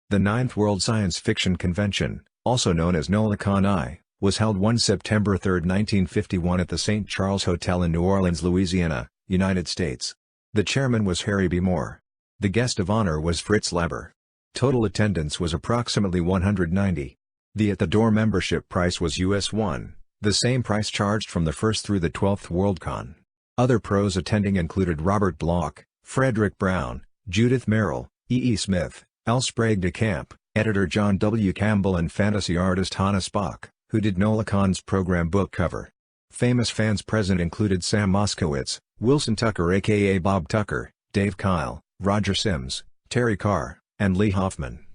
The 9th World Science Fiction Convention, also known as NOLACON I, was held one September 3, 1951 at the St. Charles Hotel in New Orleans, Louisiana, United States. The chairman was Harry B. Moore. The guest of honor was Fritz Leiber. Total attendance was approximately 190. The at-the-door membership price was US $1, the same price charged from the 1st through the 12th WorldCon. Other pros attending included Robert Bloch, Frederick Brown, Judith Merrill, E. E. Smith, L. Sprague de Camp, editor John W. Campbell and fantasy artist Hannah Spock, who did NOLACON's program book cover. Famous fans present included Sam Moskowitz, Wilson Tucker aka Bob Tucker, Dave Kyle, Roger Sims, Terry Carr, and Lee Hoffman.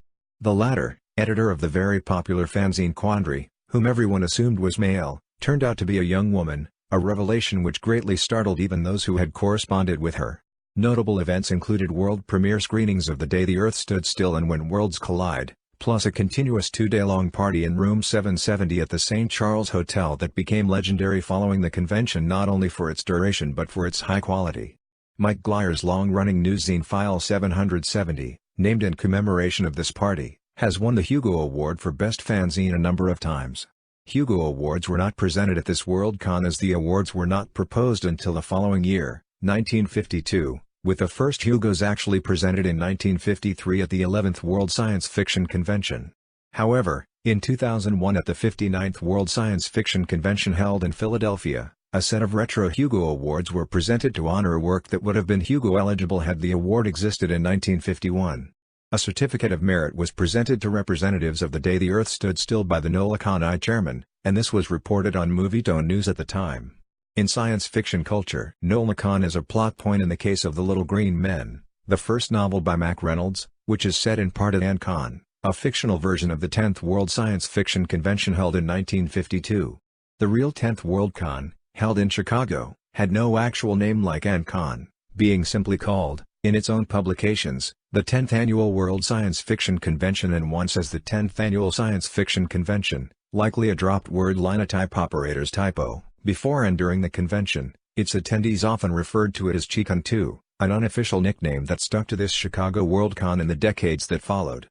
The latter, editor of the very popular fanzine Quandary, whom everyone assumed was male, turned out to be a young woman, a revelation which greatly startled even those who had corresponded with her. Notable events included world premiere screenings of The Day the Earth Stood Still and When Worlds Collide, plus a continuous two-day-long party in Room 770 at the St. Charles Hotel that became legendary following the convention not only for its duration but for its high quality. Mike Glier's long-running newszine File 770, named in commemoration of this party, has won the Hugo Award for Best Fanzine a number of times. Hugo Awards were not presented at this WorldCon as the awards were not proposed until the following year, 1952, with the first Hugos actually presented in 1953 at the 11th World Science Fiction Convention. However, in 2001 at the 59th World Science Fiction Convention held in Philadelphia, a set of retro Hugo Awards were presented to honor work that would have been Hugo eligible had the award existed in 1951. A certificate of merit was presented to representatives of The Day the Earth Stood Still by the NOLACON I chairman, and this was reported on Movietone News at the time. In science fiction culture, NOLACON is a plot point in the case of The Little Green Men, the first novel by Mack Reynolds, which is set in part at ANCON, a fictional version of the 10th World Science Fiction Convention held in 1952. The real 10th WorldCon, held in Chicago, had no actual name like ANCON, being simply called, in its own publications, the 10th Annual World Science Fiction Convention and once as the 10th Annual Science Fiction Convention, likely a dropped word linotype operator's typo. Before and during the convention, its attendees often referred to it as Chicon 2, an unofficial nickname that stuck to this Chicago WorldCon in the decades that followed.